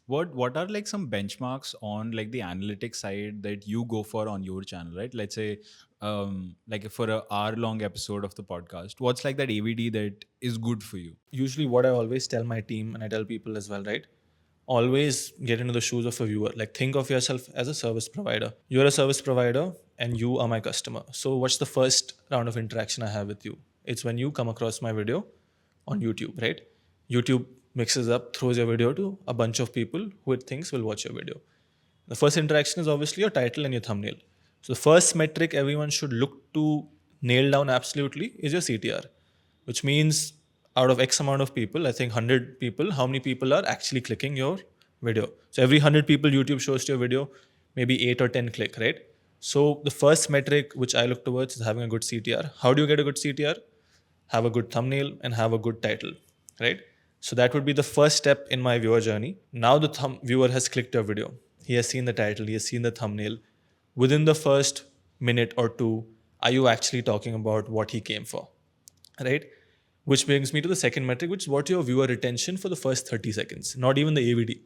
What are like some benchmarks on like the analytics side that you go for on your channel, right? Let's say like for a hour long episode of the podcast, what's like that AVD that is good for you? Usually what I always tell my team and I tell people as well, right? Always get into the shoes of a viewer. Like think of yourself as a service provider. You're a service provider and you are my customer. So what's the first round of interaction I have with you? It's when you come across my video on YouTube, right? YouTube mixes up, throws your video to a bunch of people who it thinks will watch your video. The first interaction is obviously your title and your thumbnail. So the first metric everyone should look to nail down absolutely is your CTR, which means out of X amount of people, I think 100 people, how many people are actually clicking your video? So every 100 people YouTube shows to your video, maybe 8 or 10 click, right? So the first metric which I look towards is having a good CTR. How do you get a good CTR? Have a good thumbnail and have a good title, right? So that would be the first step in my viewer journey. Now the viewer has clicked your video. He has seen the title, he has seen the thumbnail. Within the first minute or two, are you actually talking about what he came for, right? Which brings me to the second metric, which is what your viewer retention for the first 30 seconds, not even the AVD.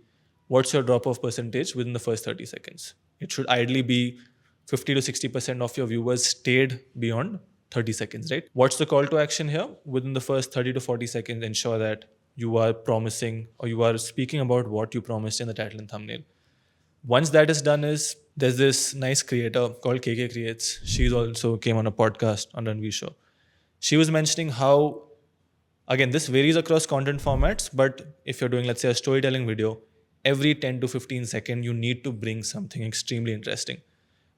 What's your drop off percentage within the first 30 seconds? It should ideally be 50 to 60% of your viewers stayed beyond 30 seconds, right? What's the call to action here? Within the first 30 to 40 seconds, ensure that you are promising or you are speaking about what you promised in the title and thumbnail. Once that is done, there's this nice creator called KK Creates. She's also came on a podcast on Ranveer show. She was mentioning how, again, this varies across content formats, but if you're doing, let's say, a storytelling video, every 10 to 15 seconds, you need to bring something extremely interesting.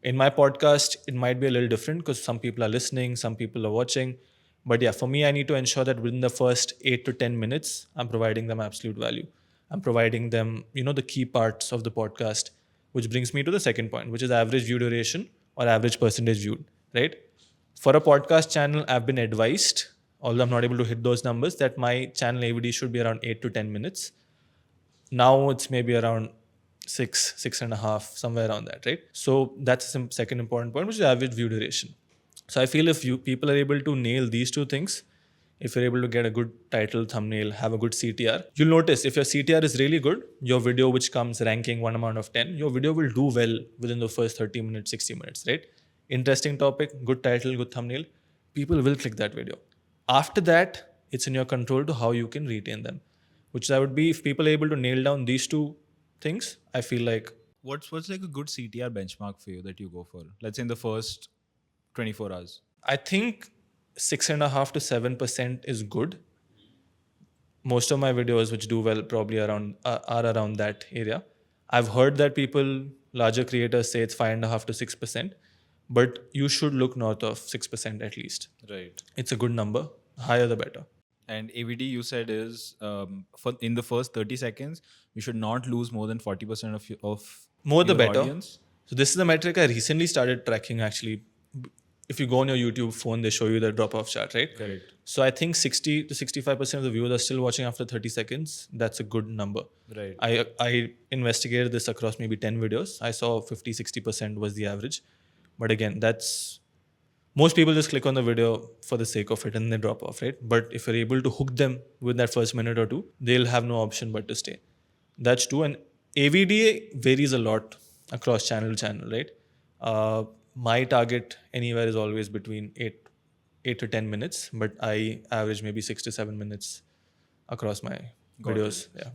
In my podcast, it might be a little different because some people are listening, some people are watching. But yeah, for me, I need to ensure that within the first 8 to 10 minutes, I'm providing them absolute value. I'm providing them, the key parts of the podcast, which brings me to the second point, which is average view duration or average percentage viewed, right? For a podcast channel, I've been advised, although I'm not able to hit those numbers, that my channel AVD should be around 8 to 10 minutes. Now it's maybe around 6.5, somewhere around that, right? So that's the second important point, which is average view duration. So I feel if people are able to nail these two things, if you're able to get a good title, thumbnail, have a good CTR, you'll notice if your CTR is really good, your video which comes ranking 1 amount of 10, your video will do well within the first 30 minutes, 60 minutes, right? Interesting topic, good title, good thumbnail, people will click that video. After that, it's in your control to how you can retain them, which I would be if people are able to nail down these two things, I feel like. What's like a good CTR benchmark for you that you go for? Let's say in the first 24 hours. I think 6.5 to 7% is good. Most of my videos which do well probably are around that area. I've heard that people, larger creators say it's 5.5 to 6%, but you should look north of 6% at least. Right. It's a good number. Higher the better. And AVD you said is for in the first 30 seconds, you should not lose more than 40% of More the your better. audience. So this is a metric I recently started tracking actually. If you go on your YouTube phone, they show you the drop-off chart, right? Correct. So I think 60 to 65% of the viewers are still watching after 30 seconds. That's a good number. Right. I investigated this across maybe 10 videos. I saw 50, 60% was the average. But again, most people just click on the video for the sake of it and they drop off, right? But if you're able to hook them with that first minute or two, they'll have no option but to stay. That's true. And AVD varies a lot across channel to channel, right? My target anywhere is always between 8 to 10 minutes, but I average maybe 6 to 7 minutes across my videos. Yeah.